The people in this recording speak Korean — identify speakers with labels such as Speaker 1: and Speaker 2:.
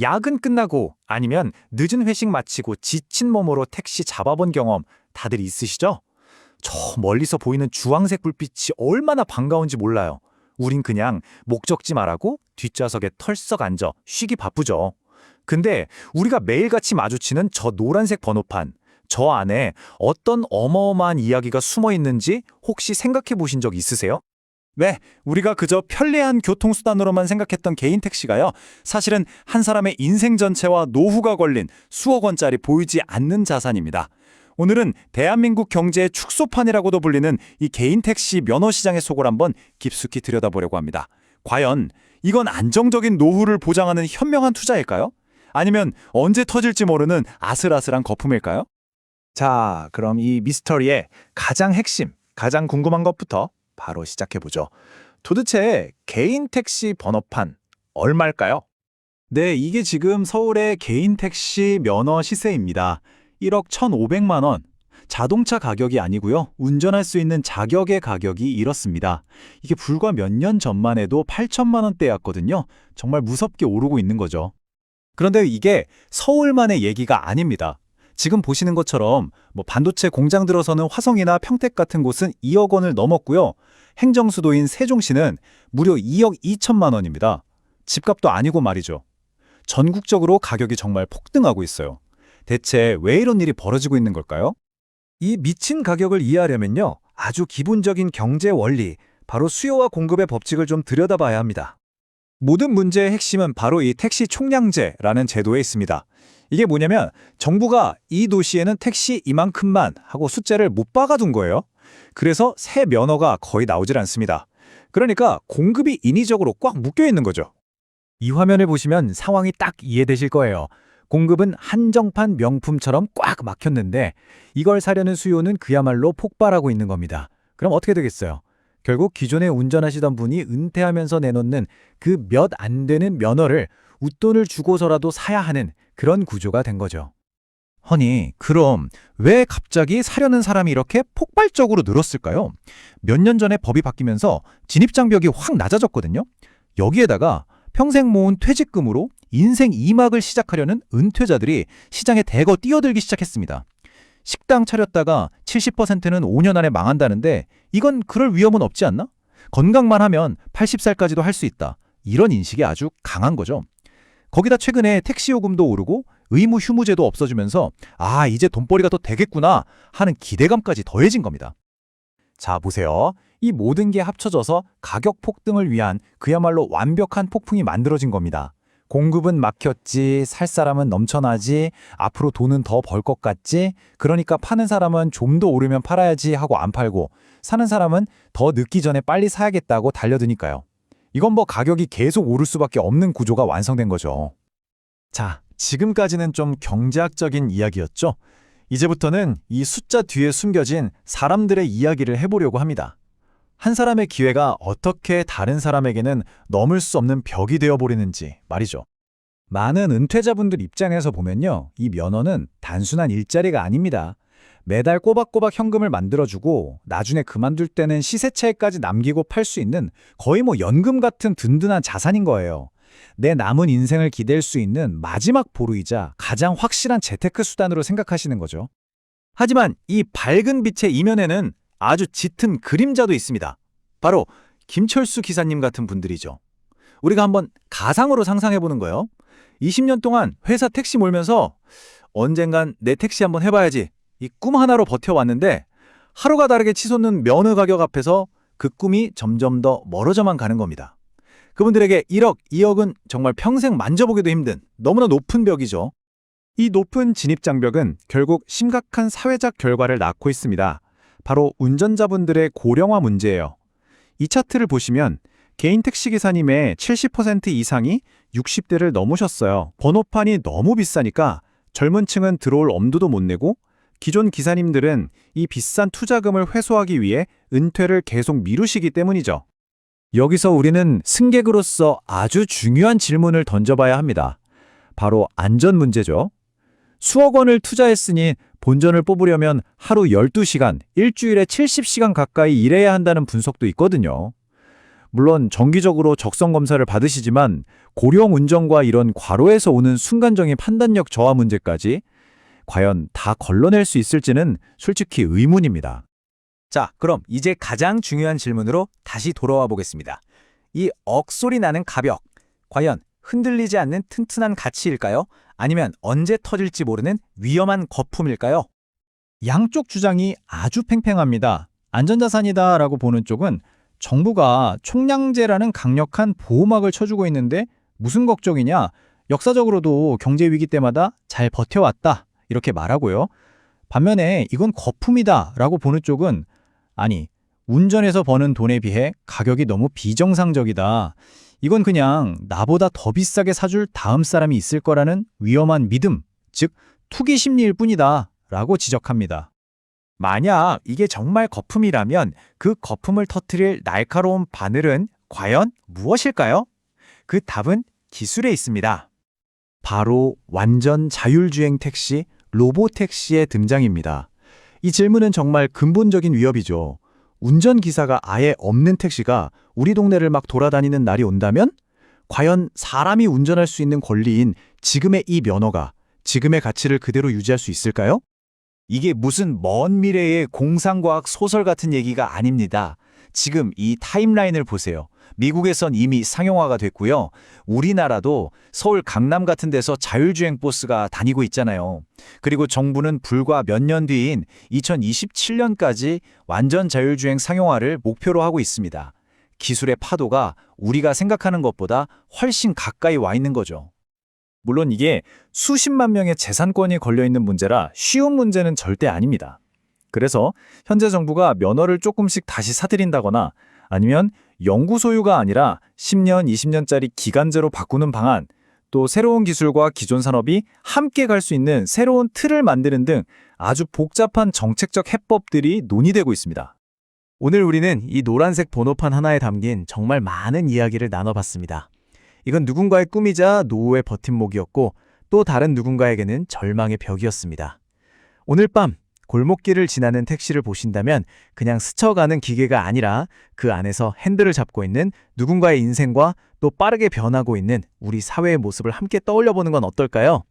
Speaker 1: 야근 끝나고 아니면 늦은 회식 마치고 지친 몸으로 택시 잡아본 경험 다들 있으시죠? 저 멀리서 보이는 주황색 불빛이 얼마나 반가운지 몰라요. 우린 그냥 목적지 말하고 뒷좌석에 털썩 앉아 쉬기 바쁘죠. 근데 우리가 매일같이 마주치는 저 노란색 번호판, 저 안에 어떤 어마어마한 이야기가 숨어 있는지 혹시 생각해 보신 적 있으세요? 네, 우리가 그저 편리한 교통수단으로만 생각했던 개인 택시가요, 사실은 한 사람의 인생 전체와 노후가 걸린 수억 원짜리 보이지 않는 자산입니다. 오늘은 대한민국 경제의 축소판이라고도 불리는 이 개인 택시 면허 시장의 속을 한번 깊숙이 들여다보려고 합니다. 과연 이건 안정적인 노후를 보장하는 현명한 투자일까요? 아니면 언제 터질지 모르는 아슬아슬한 거품일까요? 자, 그럼 이 미스터리의 가장 핵심, 가장 궁금한 것부터 바로 시작해보죠. 도대체 개인 택시 번호판 얼마일까요? 네, 이게 지금 서울의 개인 택시 면허 시세입니다. 1억 1,500만 원. 자동차 가격이 아니고요. 운전할 수 있는 자격의 가격이 이렇습니다. 이게 불과 몇 년 전만 해도 8천만 원대였거든요. 정말 무섭게 오르고 있는 거죠. 그런데 이게 서울만의 얘기가 아닙니다. 지금 보시는 것처럼 반도체 공장 들어서는 화성이나 평택 같은 곳은 2억 원을 넘었고요. 행정수도인 세종시는 무려 2억 2천만 원입니다. 집값도 아니고 말이죠. 전국적으로 가격이 정말 폭등하고 있어요. 대체 왜 이런 일이 벌어지고 있는 걸까요? 이 미친 가격을 이해하려면요, 아주 기본적인 경제 원리, 바로 수요와 공급의 법칙을 좀 들여다봐야 합니다. 모든 문제의 핵심은 바로 이 택시 총량제라는 제도에 있습니다. 이게 뭐냐면 정부가 이 도시에는 택시 이만큼만 하고 숫자를 못 박아둔 거예요. 그래서 새 면허가 거의 나오질 않습니다. 그러니까 공급이 인위적으로 꽉 묶여 있는 거죠. 이 화면을 보시면 상황이 딱 이해되실 거예요. 공급은 한정판 명품처럼 꽉 막혔는데 이걸 사려는 수요는 그야말로 폭발하고 있는 겁니다. 그럼 어떻게 되겠어요? 결국 기존에 운전하시던 분이 은퇴하면서 내놓는 그 몇 안 되는 면허를 웃돈을 주고서라도 사야 하는 그런 구조가 된 거죠. 허니, 그럼 왜 갑자기 사려는 사람이 이렇게 폭발적으로 늘었을까요? 몇 년 전에 법이 바뀌면서 진입장벽이 확 낮아졌거든요. 여기에다가 평생 모은 퇴직금으로 인생 2막을 시작하려는 은퇴자들이 시장에 대거 뛰어들기 시작했습니다. 식당 차렸다가 70%는 5년 안에 망한다는데 이건 그럴 위험은 없지 않나? 건강만 하면 80살까지도 할 수 있다. 이런 인식이 아주 강한 거죠. 거기다 최근에 택시 요금도 오르고 의무 휴무제도 없어지면서 이제 돈벌이가 더 되겠구나 하는 기대감까지 더해진 겁니다. 자, 보세요. 이 모든 게 합쳐져서 가격 폭등을 위한 그야말로 완벽한 폭풍이 만들어진 겁니다. 공급은 막혔지, 살 사람은 넘쳐나지, 앞으로 돈은 더 벌 것 같지, 그러니까 파는 사람은 좀 더 오르면 팔아야지 하고 안 팔고, 사는 사람은 더 늦기 전에 빨리 사야겠다고 달려드니까요. 이건 가격이 계속 오를 수밖에 없는 구조가 완성된 거죠. 자, 지금까지는 좀 경제학적인 이야기였죠. 이제부터는 이 숫자 뒤에 숨겨진 사람들의 이야기를 해보려고 합니다. 한 사람의 기회가 어떻게 다른 사람에게는 넘을 수 없는 벽이 되어버리는지 말이죠. 많은 은퇴자분들 입장에서 보면요, 이 면허는 단순한 일자리가 아닙니다. 매달 꼬박꼬박 현금을 만들어주고 나중에 그만둘 때는 시세 차익까지 남기고 팔 수 있는 거의 연금 같은 든든한 자산인 거예요. 내 남은 인생을 기댈 수 있는 마지막 보루이자 가장 확실한 재테크 수단으로 생각하시는 거죠. 하지만 이 밝은 빛의 이면에는 아주 짙은 그림자도 있습니다. 바로 김철수 기사님 같은 분들이죠. 우리가 한번 가상으로 상상해보는 거예요. 20년 동안 회사 택시 몰면서 언젠간 내 택시 한번 해봐야지, 이 꿈 하나로 버텨왔는데 하루가 다르게 치솟는 면허 가격 앞에서 그 꿈이 점점 더 멀어져만 가는 겁니다. 그분들에게 1억, 2억은 정말 평생 만져보기도 힘든 너무나 높은 벽이죠. 이 높은 진입장벽은 결국 심각한 사회적 결과를 낳고 있습니다. 바로 운전자분들의 고령화 문제예요. 이 차트를 보시면 개인 택시기사님의 70% 이상이 60대를 넘으셨어요. 번호판이 너무 비싸니까 젊은 층은 들어올 엄두도 못 내고 기존 기사님들은 이 비싼 투자금을 회수하기 위해 은퇴를 계속 미루시기 때문이죠. 여기서 우리는 승객으로서 아주 중요한 질문을 던져봐야 합니다. 바로 안전 문제죠. 수억 원을 투자했으니 본전을 뽑으려면 하루 12시간, 일주일에 70시간 가까이 일해야 한다는 분석도 있거든요. 물론 정기적으로 적성 검사를 받으시지만 고령 운전과 이런 과로에서 오는 순간적인 판단력 저하 문제까지 과연 다 걸러낼 수 있을지는 솔직히 의문입니다.
Speaker 2: 자, 그럼 이제 가장 중요한 질문으로 다시 돌아와 보겠습니다. 이 억소리 나는 가벽, 과연 흔들리지 않는 튼튼한 가치일까요? 아니면 언제 터질지 모르는 위험한 거품일까요?
Speaker 1: 양쪽 주장이 아주 팽팽합니다. 안전자산이다라고 보는 쪽은 정부가 총량제라는 강력한 보호막을 쳐주고 있는데 무슨 걱정이냐? 역사적으로도 경제 위기 때마다 잘 버텨왔다. 이렇게 말하고요. 반면에 이건 거품이다라고 보는 쪽은 아니, 운전해서 버는 돈에 비해 가격이 너무 비정상적이다. 이건 그냥 나보다 더 비싸게 사줄 다음 사람이 있을 거라는 위험한 믿음, 즉 투기 심리일 뿐이다 라고 지적합니다. 만약 이게 정말 거품이라면 그 거품을 터뜨릴 날카로운 바늘은 과연 무엇일까요? 그 답은 기술에 있습니다. 바로 완전 자율주행 택시, 로보택시의 등장입니다. 이 질문은 정말 근본적인 위협이죠. 운전기사가 아예 없는 택시가 우리 동네를 막 돌아다니는 날이 온다면? 과연 사람이 운전할 수 있는 권리인 지금의 이 면허가 지금의 가치를 그대로 유지할 수 있을까요? 이게 무슨 먼 미래의 공상과학 소설 같은 얘기가 아닙니다. 지금 이 타임라인을 보세요. 미국에선 이미 상용화가 됐고요. 우리나라도 서울 강남 같은 데서 자율주행 버스가 다니고 있잖아요. 그리고 정부는 불과 몇 년 뒤인 2027년까지 완전 자율주행 상용화를 목표로 하고 있습니다. 기술의 파도가 우리가 생각하는 것보다 훨씬 가까이 와 있는 거죠. 물론 이게 수십만 명의 재산권이 걸려있는 문제라 쉬운 문제는 절대 아닙니다. 그래서 현재 정부가 면허를 조금씩 다시 사들인다거나 아니면 영구 소유가 아니라 10년, 20년짜리 기간제로 바꾸는 방안, 또 새로운 기술과 기존 산업이 함께 갈 수 있는 새로운 틀을 만드는 등 아주 복잡한 정책적 해법들이 논의되고 있습니다.
Speaker 2: 오늘 우리는 이 노란색 번호판 하나에 담긴 정말 많은 이야기를 나눠봤습니다. 이건 누군가의 꿈이자 노후의 버팀목이었고 또 다른 누군가에게는 절망의 벽이었습니다. 오늘 밤 골목길을 지나는 택시를 보신다면 그냥 스쳐가는 기계가 아니라 그 안에서 핸들을 잡고 있는 누군가의 인생과 또 빠르게 변하고 있는 우리 사회의 모습을 함께 떠올려 보는 건 어떨까요?